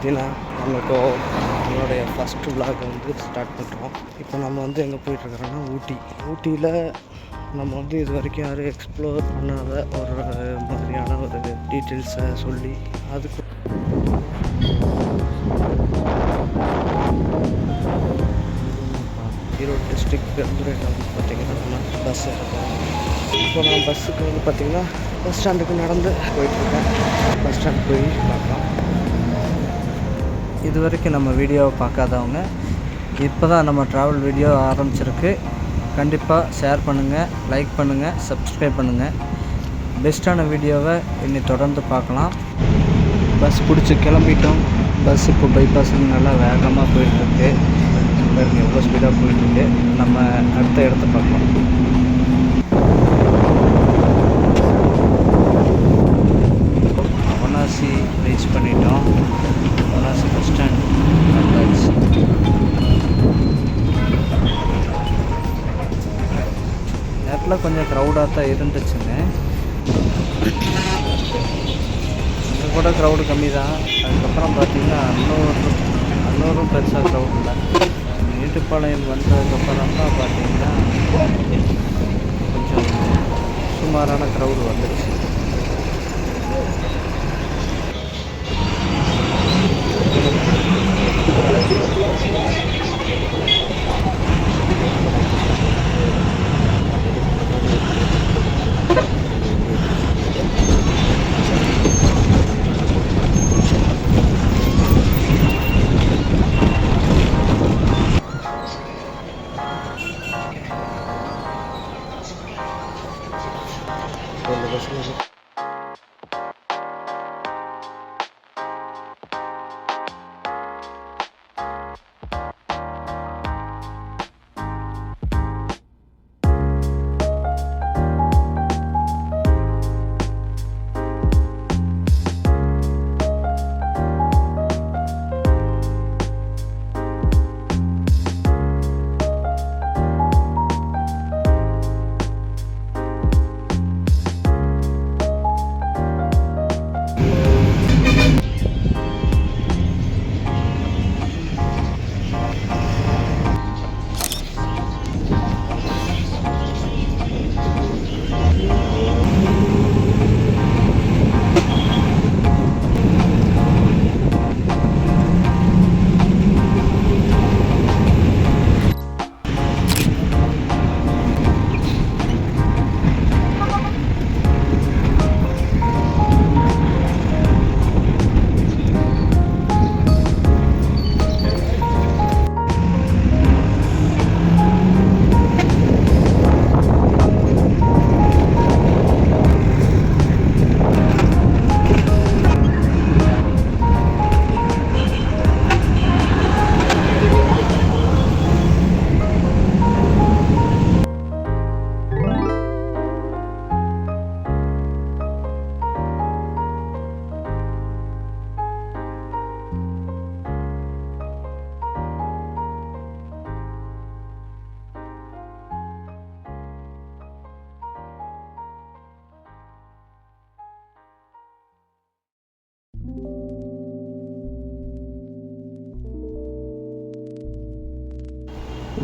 பார்த்தீங்கன்னா நம்மளுடைய ஃபஸ்ட்டு விலாகை வந்து ஸ்டார்ட் பண்ணுறோம். இப்போ நம்ம வந்து எங்கே போயிட்டுருக்குறோன்னா ஊட்டியில் நம்ம வந்து இது வரைக்கும் யாரும் எக்ஸ்ப்ளோர் பண்ணாத ஒரு மாதிரியான ஒரு டீட்டெயில்ஸை சொல்லி அதுக்கு ஈரோடு டிஸ்ட்ரிக்ட் பெருந்துறையில் வந்து பார்த்திங்கன்னா நம்ம பஸ் இருக்கும். இப்போ நான் பஸ்ஸுக்கு வந்து பார்த்திங்கன்னா பஸ் ஸ்டாண்டுக்கு நடந்து போயிட்டுருக்கேன். பஸ் ஸ்டாண்ட் போய் பார்க்கலாம். இது வரைக்கும் நம்ம வீடியோவை பார்க்காதவங்க இப்போ தான் நம்ம ட்ராவல் வீடியோ ஆரம்பிச்சிருக்கு. கண்டிப்பாக ஷேர் பண்ணுங்கள், லைக் பண்ணுங்கள், சப்ஸ்கிரைப் பண்ணுங்கள். பெஸ்ட்டான வீடியோவை இன்னி தொடர்ந்து பார்க்கலாம். பஸ் பிடிச்சி கிளம்பிட்டோம். பஸ் இப்போ பைபாஸுக்கு நல்லா வேகமாக போயிட்டுருக்கு. பாருங்க எவ்வளோ ஸ்பீடாக போயிட்டுருக்கு. நம்ம அடுத்த இடத்த பார்க்கலாம். அவனாசி ரீச் பண்ணிட்டோம். அவனாசி பஸ் ஸ்டாண்ட் வந்தாச்சு. நேரத்தில் கொஞ்சம் க்ரௌடாக தான் இருந்துச்சுங்க. இங்கே கூட க்ரௌடு கம்மி தான். அதுக்கப்புறம் பார்த்திங்கன்னா அன்னூரும் பெருசாக க்ரௌட் இல்லை. மேட்டுப்பாளையம் வந்ததுக்கப்புறம் தான் பார்த்திங்கன்னா கொஞ்சம் சுமாரான க்ரௌடு வந்துடுச்சு.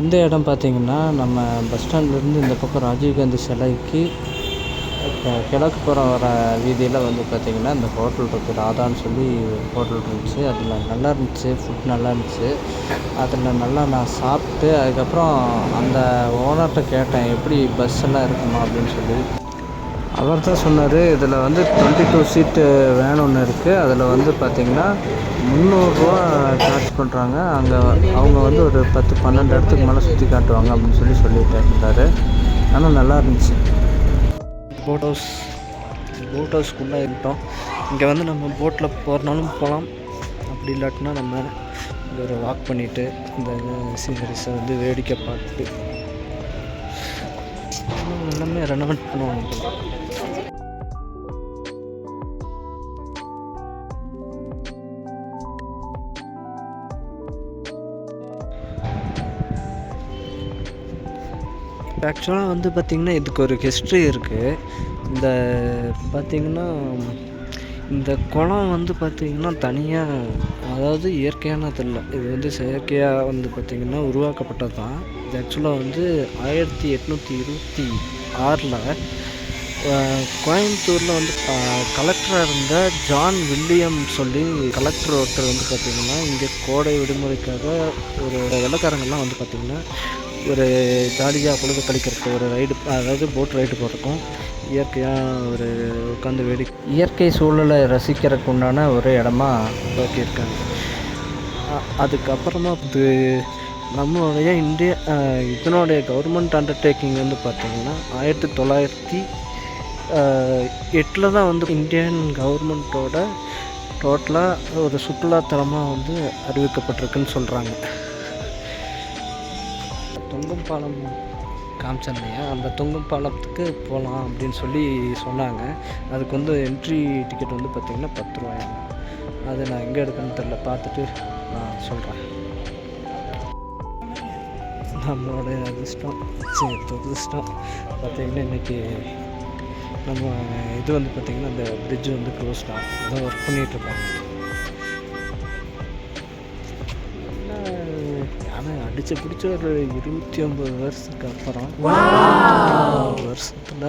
இந்த இடம் பார்த்திங்கன்னா நம்ம பஸ் ஸ்டாண்ட்லேருந்து இந்த பக்கம் ராஜீவ்காந்தி சிலைக்கு கிழக்கு புறம் வர வீதியில் வந்து பார்த்திங்கன்னா இந்த ஹோட்டல் இருக்குது. ராதான்னு சொல்லி ஹோட்டல் இருந்துச்சு. அதில் நல்லா இருந்துச்சு, ஃபுட் நல்லா இருந்துச்சு. அதில் நல்லா நான் சாப்பிட்டு அதுக்கப்புறம் அந்த ஓனர்கிட்ட கேட்டேன் எப்படி பஸ் எல்லாம் இருக்குமா அப்படின்னு சொல்லி. அவர் தான் சொன்னார் இதில் வந்து 22 சீட்டு வேன் ஒன்று இருக்குது. அதில் வந்து பார்த்திங்கன்னா 300 சார்ஜ் பண்ணுறாங்க. அவங்க வந்து ஒரு 10-12 இடத்துக்கு மேலே சுற்றி காட்டுவாங்க அப்படின்னு சொல்லிட்டு இருந்தார். ஆனால் நல்லா இருந்துச்சு. போட் ஹவுஸ்க்குள்ளே இருக்கட்டும். இங்கே வந்து நம்ம போட்டில் போகிறனாலும் போகலாம். அப்படி இல்லாட்டினா நம்ம இங்கே ஒரு வாக் பண்ணிவிட்டு இந்த சீனரிஸை வந்து வேடிக்கை பார்த்துட்டு எல்லாமே ரெனோவேட் பண்ணுவாங்க. ஆக்சுவலாக வந்து பார்த்திங்கன்னா இதுக்கு ஒரு ஹிஸ்ட்ரி இருக்குது. இந்த பார்த்திங்கன்னா இந்த குளம் வந்து பார்த்திங்கன்னா தனியாக, அதாவது இயற்கையானது இல்லை, இது வந்து செயற்கையாக வந்து பார்த்திங்கன்னா உருவாக்கப்பட்டது தான். இது ஆக்சுவலாக வந்து 1826 கோயம்புத்தூரில் வந்து கலெக்டராக இருந்த ஜான் வில்லியம் சொல்லி கலெக்டர் ஒருத்தர் வந்து பார்த்திங்கன்னா இங்கே கோடை விடுமுறைக்காக ஒரு வெள்ளைக்காரங்கள்லாம் வந்து பார்த்திங்கன்னா ஒரு ஜாலியாக பொழுது கழிக்கிறதுக்கு ஒரு ரைடு, அதாவது போட் ரைடு போகிறதுக்கும் இயற்கையாக ஒரு உட்காந்து இயற்கை சூழலை ரசிக்கிறதுக்கு உண்டான ஒரு இடமா உருவாக்கியிருக்காங்க. அதுக்கப்புறமா இது நம்மளுடைய இதனுடைய கவர்மெண்ட் அண்டர்டேக்கிங் வந்து பார்த்திங்கன்னா 1908 தான் வந்து இந்தியன் கவர்மெண்ட்டோட டோட்டலாக ஒரு சுற்றுலாத்தலமாக வந்து அறிவிக்கப்பட்டிருக்குன்னு சொல்கிறாங்க. தொங்கும் பாலம் காமிச்சேன் இல்லையா, அந்த தொங்கும் பாலத்துக்கு போகலாம் அப்படின்னு சொல்லி சொன்னாங்க. அதுக்கு வந்து என்ட்ரி டிக்கெட் வந்து பார்த்திங்கன்னா 10 ரூபாயாங்க. அது நான் எங்கே எடுக்கணும்னு தெரில, பார்த்துட்டு நான் சொல்கிறேன். நம்மளோட அதிர்ஷ்டம் துரதிர்ஷ்டம் பார்த்திங்கன்னா இன்றைக்கி நம்ம இது வந்து பார்த்திங்கன்னா அந்த பிரிட்ஜு வந்து க்ளோஸ்டாக அதான் ஒர்க் பண்ணிகிட்ருக்காங்க. ஆனால் அடித்து பிடிச்ச ஒரு 29 வருஷத்துக்கு அப்புறம் வருஷத்தில்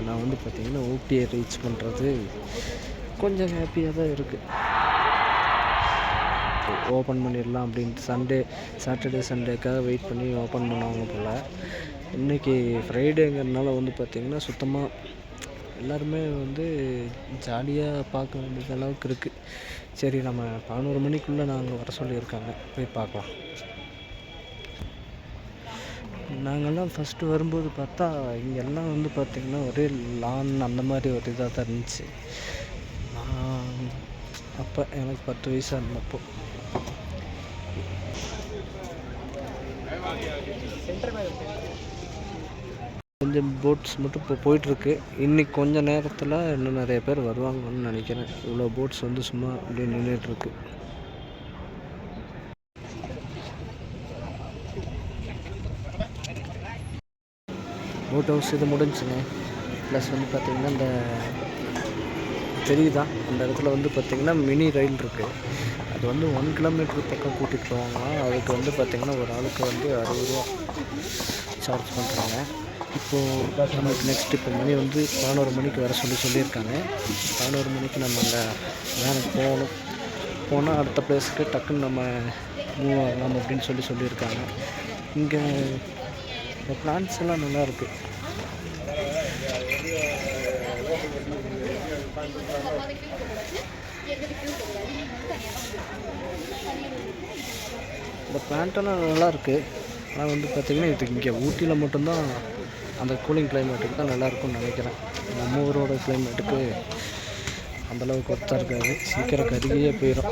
நான் வந்து பார்த்திங்கன்னா ஊட்டியை ரீச் பண்ணுறது கொஞ்சம் ஹாப்பியாக தான் இருக்குது. ஓப்பன் பண்ணிடலாம் அப்படின்ட்டு சாட்டர்டே சண்டேக்காக வெயிட் பண்ணி ஓப்பன் பண்ணுவாங்க போல். இன்றைக்கி ஃப்ரைடேங்கிறதுனால வந்து பார்த்திங்கன்னா சுத்தமாக எல்லாருமே வந்து ஜாலியாக பார்க்க வேண்டிய அளவுக்கு இருக்குது. சரி, நம்ம 11 மணிக்குள்ளே நாங்கள் வர சொல்லியிருக்காங்க, போய் பார்க்கலாம். நாங்கள்லாம் ஃபஸ்ட்டு வரும்போது பார்த்தா இங்கெல்லாம் வந்து பார்த்திங்கன்னா ஒரே லான் அந்த மாதிரி ஒரு இதாக தான் இருந்துச்சு. நான் அப்போ எனக்கு 10 வயசாக இருந்தப்போ கொஞ்சம் போட்ஸ் மட்டும் இப்போ போயிட்டுருக்கு. இன்றைக்கி கொஞ்சம் நேரத்தில் இன்னும் நிறைய பேர் வருவாங்கன்னு நினைக்கிறேன். இவ்வளோ போட்ஸ் வந்து சும்மா அப்படியே நின்றுட்டுருக்கு. போட் ஹவுஸ் இது முடிஞ்சுங்க. ப்ளஸ் வந்து பார்த்திங்கன்னா இந்த தெரியுதா, அந்த இடத்துல வந்து பார்த்திங்கன்னா மினி ரயில் இருக்குது. அது வந்து 1 கிலோமீட்டர் பக்கம் கூட்டிகிட்டு போவாங்களாம். அதுக்கு வந்து பார்த்திங்கன்னா ஒரு ஆளுக்கு வந்து 60 ரூபா சார்ஜ் பண்ணுறாங்க. இப்போது நமக்கு நெக்ஸ்ட் இப்போ மணி வந்து 11 மணிக்கு வர சொல்லியிருக்காங்க. 11 மணிக்கு நம்ம அங்கே வேனுக்கு போனால் அடுத்த பிளேஸுக்கு டக்குன்னு நம்ம மூவ் ஆகலாம் அப்படின்னு சொல்லியிருக்காங்க. இங்கே இந்த பிளான்ஸ் எல்லாம் நல்லாயிருக்கு. இந்த பிளான்ட்டெல்லாம் நல்லாயிருக்கு. ஆனால் வந்து பார்த்திங்கன்னா இது இங்கே ஊட்டியில் மட்டும்தான் அந்த கூலிங் கிளைமேட்டுக்கு தான் நல்லாயிருக்கும்னு நினைக்கிறேன். நம்ம ஊரோட கிளைமேட்டுக்கு அந்தளவுக்கு ஒர்த்தாக இருக்காது, சீக்கிரம் கருகியே போயிடும்.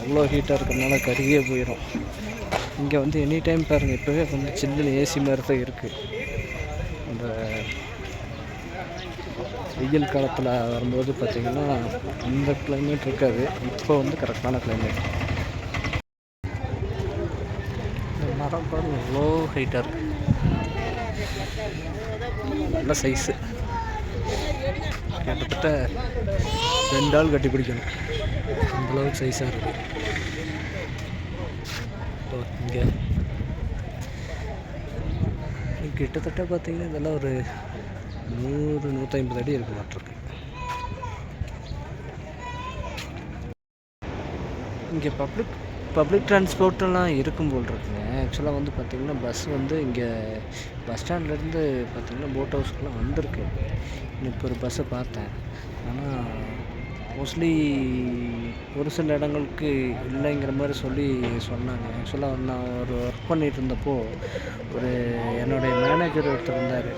அவ்வளோ ஹீட்டாக இருக்கிறதுனால கருகியே போயிடும். இங்கே வந்து எனி டைம் பாருங்கள், இப்போவே வந்து சில்லுன்னு ஏசி மாதிரி தான் இருக்குது. இந்த வெயில் காலத்தில் வரும்போது பார்த்திங்கன்னா இந்த கிளைமேட் இருக்காது. இப்போ வந்து கரெக்டான கிளைமேட். இந்த மரம் பாருங்க எவ்வளோ ஹைட்டாக இருக்குது, நல்ல சைஸு. கிட்டத்தட்ட 2 ஆள் கட்டி பிடிக்கணும், அந்தளவுக்கு சைஸாக இருக்குது. இங்கே கிட்டத்தட்ட பார்த்திங்கன்னா இதெல்லாம் ஒரு 100-150 அடி இருக்க மாட்டிருக்கு. இங்கே பப்ளிக் டிரான்ஸ்போர்ட்டெல்லாம் இருக்கும் போல் இருக்குங்க. ஆக்சுவலாக வந்து பார்த்திங்கன்னா பஸ் வந்து இங்கே பஸ் ஸ்டாண்ட்லேருந்து பார்த்திங்கன்னா போட் ஹவுஸ்க்குலாம் வந்திருக்கு. இப்போ ஒரு பஸ்ஸை பார்த்தேன். ஆனால் மோஸ்ட்லி ஒரு சில இடங்களுக்கு இல்லைங்கிற மாதிரி சொன்னாங்க. ஆக்சுவலாக நான் ஒரு ஒர்க் பண்ணிகிட்டு இருந்தப்போ என்னுடைய மேனேஜர் ஒருத்தர் இருந்தார்.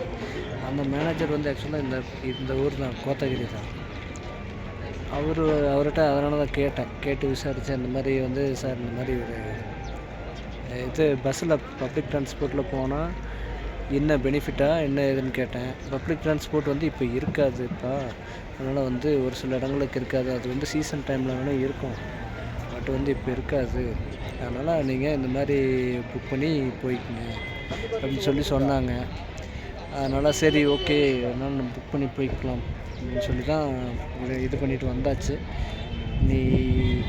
அந்த மேனேஜர் வந்து ஆக்சுவலாக இந்த ஊர் தான், கோத்தகிரி தான். அவர்கிட்ட அதனால தான் கேட்டு விசாரித்தேன். இந்த மாதிரி வந்து சார், இந்த மாதிரி ஒரு இது பஸ்ஸில் பப்ளிக் டிரான்ஸ்போர்ட்டில் போனால் என்ன பெனிஃபிட்டாக என்ன ஏதுன்னு கேட்டேன். பப்ளிக் டிரான்ஸ்போர்ட் வந்து இப்போ இருக்காது, அதனால் வந்து ஒரு சில இடங்களுக்கு இருக்காது. அது வந்து சீசன் டைமில் வேணால் இருக்கும், பட் வந்து இப்போ இருக்காது. அதனால் நீங்கள் இந்த மாதிரி புக் பண்ணி போய்க்குங்க அப்படின்னு சொன்னாங்க. அதனால் சரி ஓகே அதனால் புக் பண்ணி போய்க்கலாம் அப்படின்னு சொல்லி தான் இது பண்ணிவிட்டு வந்தாச்சு. நீ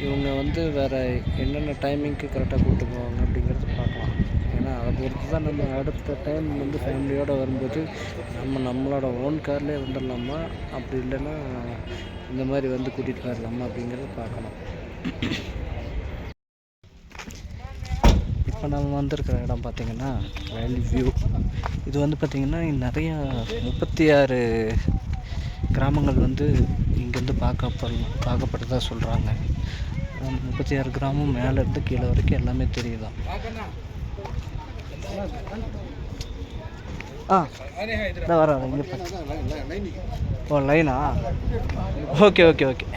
இவங்க வந்து வேறு என்னென்ன டைமிங்க்கு கரெக்டாக கூப்பிட்டு போவாங்க அப்படிங்கிறத பார்க்கலாம். ஏன்னா அதை பொறுத்து தான் நம்ம அடுத்த டைம் வந்து ஃபேமிலியோடு வரும்போது நம்மளோட ஓன் கார்லேயே வந்துடலாமா, அப்படி இல்லைன்னா இந்த மாதிரி வந்து கூட்டிகிட்டு வரலாமா அப்படிங்கிறத பார்க்கணும். இப்போ நம்ம வந்திருக்கிற இடம் பார்த்திங்கன்னா வேலி வியூ. இது வந்து பார்த்திங்கன்னா நிறையா 36 கிராமங்கள் வந்து இங்கேருந்து பார்க்கப்படுறதா சொல்கிறாங்க. 36 கிராமம் மேலேருந்து கீழே வரைக்கும் எல்லாமே தெரியுதான். வர இங்கே ஓ லைனா, ஓகே ஓகே ஓகே.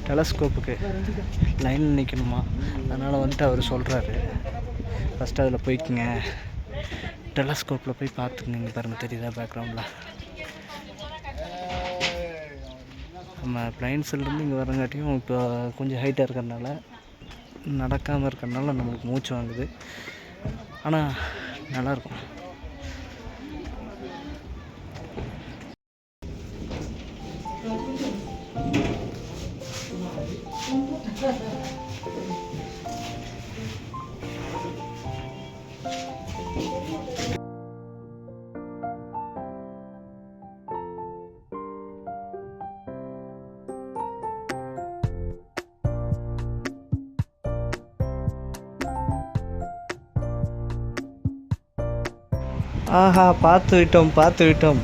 டெலஸ்கோப்புக்கு லைனில் நிற்கணுமா, அதனால் வந்துட்டு அவர் சொல்கிறாரு ஃபஸ்ட்டு அதில் போய்க்குங்க, டெலஸ்கோப்பில் போய் பார்த்துக்குங்க. இங்கே பாருங்கள் தெரியுதா பேக்ரவுண்டில். நம்ம பிளைன்ஸ்லேருந்து இங்கே வரங்காட்டியும் இப்போ கொஞ்சம் ஹைட்டாக இருக்கிறதுனால நடக்காமல் இருக்கிறதுனால நம்மளுக்கு மூச்சு வாங்குது. ஆனால் நல்லாயிருக்கும். ஆஹா, பார்த்து விட்டோம்.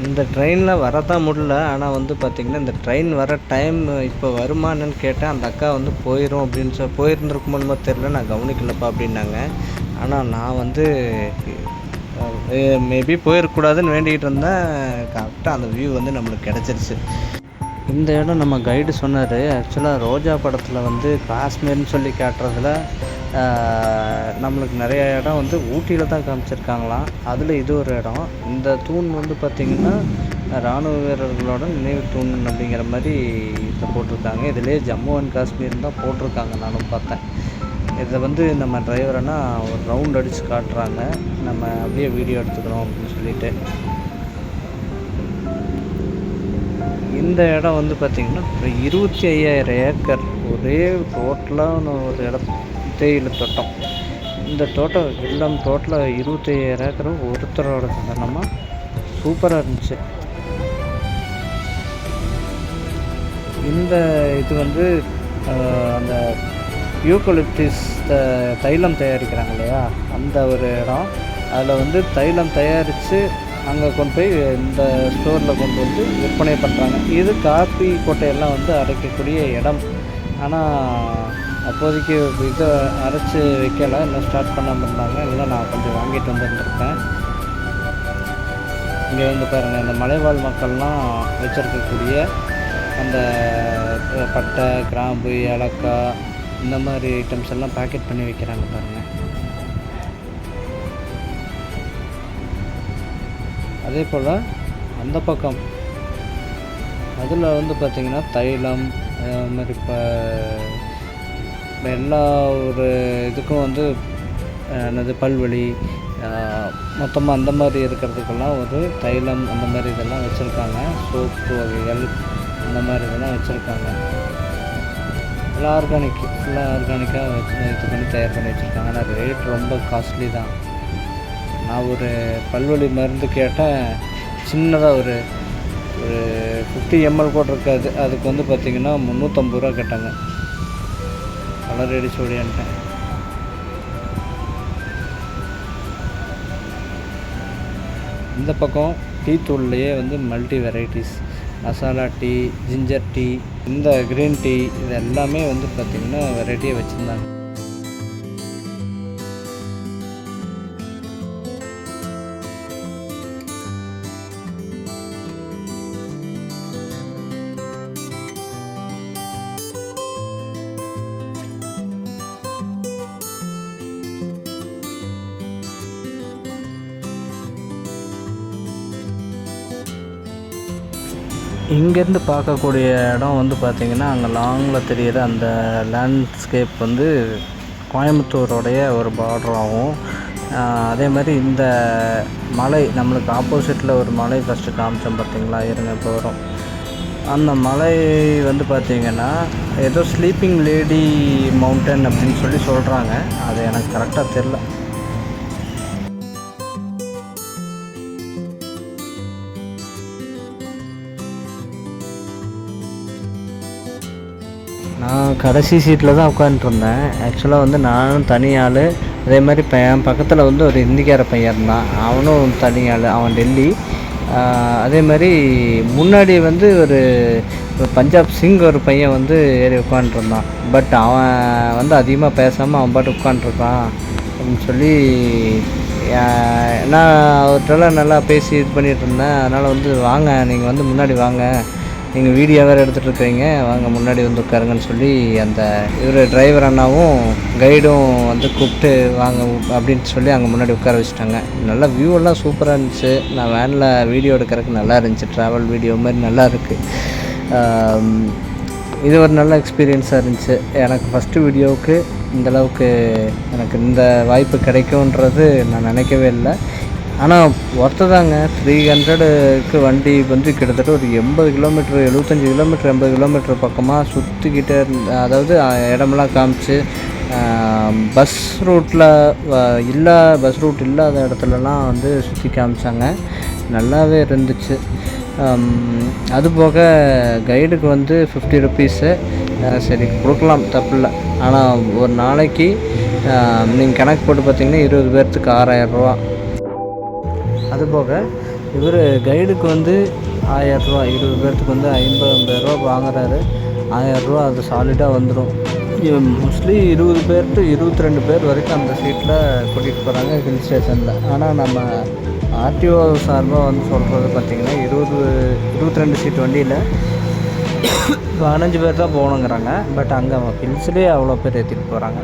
இந்த ட்ரெயினில் வரதான் முடியல. ஆனால் வந்து பார்த்திங்கன்னா இந்த ட்ரெயின் வர டைம் இப்போ வருமானன்னு கேட்டேன். அந்த அக்கா வந்து போயிடும் அப்படின்னு போயிருந்துருக்குமோ தெரில, நான் கவனிக்கலப்பா அப்படின்னாங்க. ஆனால் நான் வந்து மேபி போயிருக்கக்கூடாதுன்னு வேண்டிகிட்டு இருந்தேன். கரெக்டாக அந்த வியூ வந்து நம்மளுக்கு கிடச்சிருச்சு. இந்த இடம் நம்ம கைடு சொன்னார். ஆக்சுவலாக ரோஜா படத்தில் வந்து காஷ்மீர்னு சொல்லி காட்டுறதுல நம்மளுக்கு நிறைய இடம் வந்து ஊட்டியில் தான் காமிச்சிருக்காங்களாம். அதில் இது ஒரு இடம். இந்த தூண் வந்து பார்த்திங்கன்னா இராணுவ வீரர்களோட நினைவு தூண் அப்படிங்கிற மாதிரி இதில் போட்டிருக்காங்க. இதிலே ஜம்மு அண்ட் காஷ்மீர் தான் போட்டிருக்காங்க, நானும் பார்த்தேன். இதை வந்து நம்ம டிரைவரைனா ஒரு ரவுண்ட் அடித்து காட்டுறாங்க, நம்ம அப்படியே வீடியோ எடுத்துக்கிறோம் அப்படின்னு சொல்லிட்டு. இந்த இடம் வந்து பார்த்திங்கன்னா 25,000 ஏக்கர் ஒரே டோட்டலான ஒரு இடம், தேயிலை தோட்டம். இந்த தோட்டம் எல்லாம் டோட்டலாக 25,000 ஏக்கரும் ஒருத்தரோட தந்தனமாக சூப்பராக இருந்துச்சு. இந்த இது வந்து அந்த யூக்கலிப்டிஸ் தைலம் தயாரிக்கிறாங்க இல்லையா, அந்த ஒரு இடம். அதில் வந்து தைலம் தயாரித்து அங்கே கொண்டு போய் இந்த ஸ்டோரில் கொண்டு வந்து விற்பனை பண்ணுறாங்க. இது காப்பி கொட்டையெல்லாம் வந்து அரைக்கக்கூடிய இடம். ஆனால் அப்போதைக்கு இதை அரைச்சி வைக்கலை, இன்னும் ஸ்டார்ட் பண்ணாமல் இருந்தாங்க. இல்லை நான் கொஞ்சம் வாங்கிட்டு வந்துருந்துருக்கேன். இங்கே வந்து பாருங்கள், இந்த மலைவாழ் மக்கள்லாம் வச்சுருக்கக்கூடிய அந்த பட்டை, கிராம்பு, ஏலக்காய் இந்த மாதிரி ஐட்டம்ஸ் எல்லாம் பேக்கெட் பண்ணி வைக்கிறாங்க பாருங்கள். அதே போல் அந்த பக்கம் அதில் வந்து பார்த்திங்கன்னா தைலம் மாதிரி இப்போ எல்லா ஒரு இதுக்கும் வந்து என்னது பல்வலி மொத்தமாக அந்த மாதிரி இருக்கிறதுக்கெல்லாம் ஒரு தைலம் அந்த மாதிரி இதெல்லாம் வச்சுருக்காங்க. சோப்பு வகைகள் அந்த மாதிரி இதெல்லாம் வச்சுருக்காங்க. எல்லாம் ஆர்கானிக்காக வச்சு இது பண்ணி தயார் பண்ணி வச்சுருக்காங்க. ஆனால் ரேட் ரொம்ப காஸ்ட்லி தான். நான் ஒரு பல்வலி மருந்து கேட்டேன், சின்னதாக ஒரு 50 ml கூட இருக்காது. அதுக்கு வந்து பார்த்திங்கன்னா 350 ரூபா கேட்டாங்க. கலர் அடிச்சு ஓடியான்ட்டேன். இந்த பக்கம் டீ தூள்லையே வந்து multi varieties, masala tea, ginger tea, இந்த க்ரீன் டீ, இது எல்லாமே வந்து பார்த்திங்கன்னா வெரைட்டியாக வச்சுருந்தாங்க. இங்கேருந்து பார்க்கக்கூடிய இடம் வந்து பார்த்திங்கன்னா அங்கே லாங்கில் தெரிகிற அந்த லேண்ட்ஸ்கேப் வந்து கோயம்புத்தூரோடைய ஒரு பார்டராகவும், அதே மாதிரி இந்த மலை நம்மளுக்கு ஆப்போசிட்டில் ஒரு மலை ஃபஸ்ட்டு காமிச்சோம் பார்த்திங்களா, இருங்க இப்போ வரும். அந்த மலை வந்து பார்த்திங்கன்னா ஏதோ ஸ்லீப்பிங் லேடி மவுண்டன் அப்படின்னு சொல்லி சொல்கிறாங்க. அது எனக்கு கரெக்டாக தெரில. நான் கடைசி சீட்டில் தான் உட்காந்துருந்தேன். ஆக்சுவலாக வந்து நானும் தனி ஆள், அதே மாதிரி என் பக்கத்தில் வந்து ஒரு இந்திக்கார பையன் இருந்தான், அவனும் தனி ஆள், அவன் டெல்லி. அதே மாதிரி முன்னாடி வந்து ஒரு பஞ்சாப் சிங் ஒரு பையன் வந்து ஏறி உட்காந்துருந்தான். பட் அவன் வந்து அதிகமாக பேசாமல் அவன் பாட்டு உட்காந்துருக்கான் அப்படின்னு சொல்லி நான் அவர்கிட்ட நல்லா பேசி இது பண்ணிகிட்டு இருந்தேன். அதனால் வந்து வாங்க, நீங்கள் வந்து முன்னாடி வாங்க, நீங்கள் வீடியோ வேறு எடுத்துகிட்ருக்கீங்க, வாங்க முன்னாடி வந்து உட்காருங்கன்னு சொல்லி அந்த இவர் டிரைவர் அண்ணாவும் கைடும் வந்து கூப்பிட்டு வாங்க அப்படின்னு சொல்லி அங்கே முன்னாடி உட்கார வச்சுட்டாங்க. நல்லா வியூவெல்லாம் சூப்பராக இருந்துச்சு. நான் வேனில் வீடியோ எடுக்கிறதுக்கு நல்லா இருந்துச்சு, ட்ராவல் வீடியோ மாதிரி நல்லா இருக்குது. இது ஒரு நல்ல எக்ஸ்பீரியன்ஸாக இருந்துச்சு. எனக்கு ஃபஸ்ட்டு வீடியோவுக்கு இந்தளவுக்கு எனக்கு இந்த வாய்ப்பு கிடைக்கும்ன்றது நான் நினைக்கவே இல்லை. ஆனால் ஒர்த்து 300க்கு வண்டி வந்து கிட்டத்தட்ட ஒரு 80 கிலோமீட்ரு, 75 கிலோமீட்ரு, 80 கிலோமீட்ரு பக்கமாக சுற்றிக்கிட்டே அதாவது இடமெல்லாம் காமிச்சு பஸ் ரூட்டில் பஸ் ரூட் இல்லாத இடத்துலலாம் வந்து சுற்றி காமிச்சாங்க. நல்லாவே இருந்துச்சு. அதுபோக கைடுக்கு வந்து 50 ருப்பீஸு சரி கொடுக்கலாம், தப்பில்லை. ஆனால் ஒரு நாளைக்கு நீங்கள் கணக்கு போட்டு பார்த்தீங்கன்னா 20 பேர்த்துக்கு 6000 ரூபா. அதுபோக இவர் கைடுக்கு வந்து 1000 ரூபா, 20 பேர்த்துக்கு வந்து 50 ரூபா வாங்குறாரு. 1000 ரூபா அது சாலிடாக வந்துடும். மோஸ்ட்லி 20 பேர் டு 22 பேர் வரைக்கும் அந்த சீட்டில் கூட்டிகிட்டு போகிறாங்க ஹில் ஸ்டேஷனில். ஆனால் நம்ம ஆர்டிஓ சார்பாக வந்து சொல்கிறது பார்த்திங்கன்னா 22 சீட் வண்டியில் 15 பேர் தான் போகணுங்கிறாங்க. பட் அங்கே ஹில்ஸ்லேயே அவ்வளோ பேர் ஏற்றிட்டு போகிறாங்க.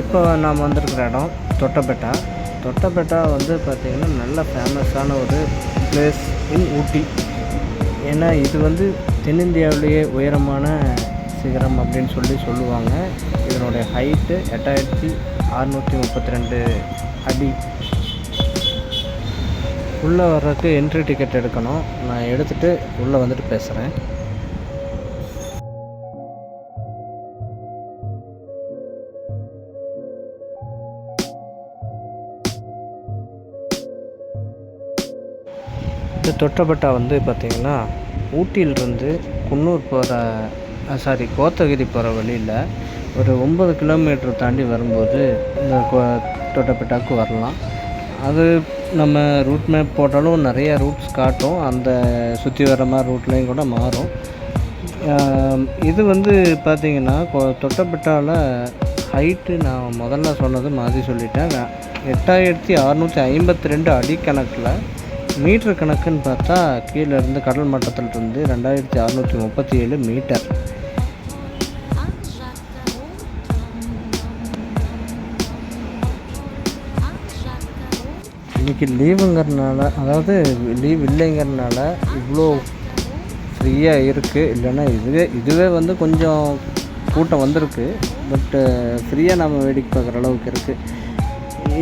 இப்போ நாம் வந்திருக்கிற இடம் தொட்டபெட்டா வந்து பார்த்திங்கன்னா நல்ல ஃபேமஸான ஒரு பிளேஸ் இன் ஊட்டி. ஏன்னா இது வந்து தென்னிந்தியாவிலேயே உயரமான சிகரம் அப்படின்னு சொல்லுவாங்க. இதனுடைய ஹைட்டு 8632 அடி. உள்ளே வர்றதுக்கு என்ட்ரி டிக்கெட் எடுக்கணும். நான் எடுத்துகிட்டு உள்ளே வந்துட்டு பேசுகிறேன். இந்த தொட்டபெட்டா வந்து பார்த்திங்கன்னா ஊட்டியிலிருந்து குன்னூர் கோத்தகிரி போகிற வழியில் ஒரு 9 கிலோமீட்டர் தாண்டி வரும்போது இந்த தொட்டபெட்டாவுக்கு வரலாம். அது நம்ம ரூட் மேப் போட்டாலும் நிறைய ரூட்ஸ் காட்டும். அந்த சுற்றி வர மாதிரி ரூட்லேயும் கூட மாறும். இது வந்து பார்த்திங்கன்னா தொட்டபெட்டாவில் ஹைட்டு நான் முதல்ல சொன்னது மாதிரி சொல்லிட்டேன். 8652 அடி கணக்கில். மீட்ரு கணக்குன்னு பார்த்தா கீழே இருந்து கடல் மட்டத்திலிருந்து 2637 மீட்டர். இன்றைக்கி லீவுங்கிறதுனால, அதாவது லீவ் இல்லைங்கிறதுனால இவ்வளோ ஃப்ரீயாக இருக்குது. இல்லைன்னா இதுவே வந்து கொஞ்சம் கூட்டம் வந்திருக்கு. பட்டு ஃப்ரீயாக நம்ம வேடிக்கை பார்க்குற அளவுக்கு இருக்குது.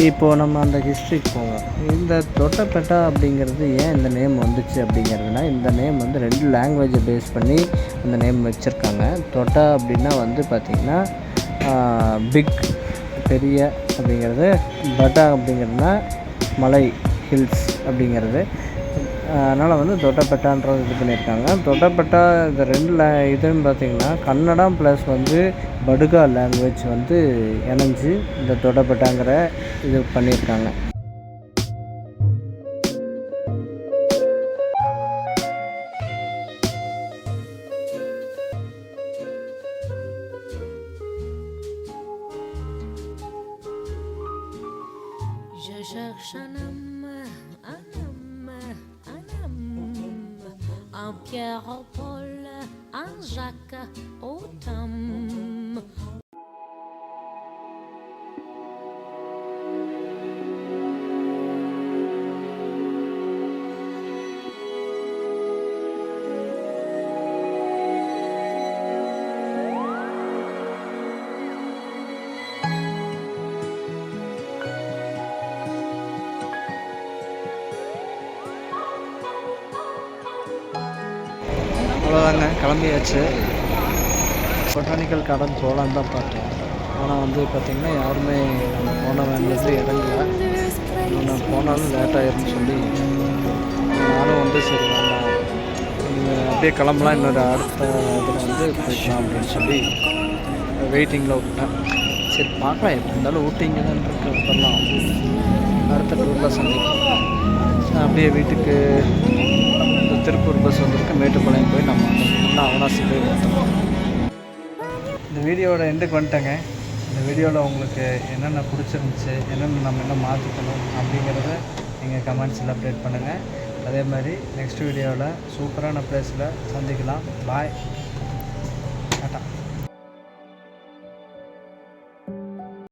இப்போது நம்ம அந்த ஹிஸ்ட்ரிக்கு போவோம். இந்த தொட்டபெட்டா அப்படிங்கிறது ஏன் இந்த நேம் வந்துச்சு அப்படிங்கிறதுனா, இந்த நேம் வந்து 2 லாங்குவேஜை பேஸ் பண்ணி அந்த நேம் வச்சுருக்காங்க. தொட்டா அப்படின்னா வந்து பார்த்திங்கன்னா பிக், பெரிய அப்படிங்கிறது. பட்டா அப்படிங்கிறதுனா மலை, ஹில்ஸ் அப்படிங்கிறது. அதனால் வந்து தொட்டபெட்டான்றது இது பண்ணியிருக்காங்க. தொட்டபெட்டா இந்த 2 இதுன்னு பார்த்திங்கன்னா கன்னடம் ப்ளஸ் வந்து படுகா லாங்குவேஜ் வந்து இணைஞ்சு இந்த தொட்டபெட்டாங்கிற இது பண்ணியிருக்காங்க. Je cherche un homme, un Pierre au Paul, un Jacques au Tom. அவ்வளோதாங்க, கிளம்பியாச்சு. பொட்டானிக்கல் கார்டன் போகலான்னு தான் பார்த்தோம். ஆனால் வந்து பார்த்திங்கன்னா யாருமே நம்ம போன வேண்டியது இடங்கல. நான் போனாலும் லேட்டாகிருன்னு சொல்லி நானும் வந்து சரி வேண்டாம், அப்படியே கிளம்பலாம், இன்னொரு அடுத்த இதில் வந்து போய்க்கலாம் அப்படின்னு சொல்லி வெயிட்டிங்கில் விட்டேன். சரி பார்க்கலாம், எப்படி இருந்தாலும் ஊட்டிங்க தான் இருக்கிறதெல்லாம் அடுத்த டூரில் சந்திப்போம். அப்படியே வீட்டுக்கு திருப்பூர் பஸ் வந்திருக்கு. மேட்டுப்பாளையம் போய் நம்ம இன்னும் அவனாசி போய் பார்த்தோம். இந்த வீடியோவோட எண்டுக்கு வந்துட்டேங்க. இந்த வீடியோவில் உங்களுக்கு என்னென்ன பிடிச்சிருந்துச்சு, என்னென்ன நம்ம என்ன மாற்றிக்கணும் அப்படிங்கிறத நீங்கள் கமெண்ட்ஸில் அப்டேட் பண்ணுங்கள். அதே மாதிரி நெக்ஸ்ட் வீடியோவில் சூப்பரான ப்ளேஸில் சந்திக்கலாம். பாய்.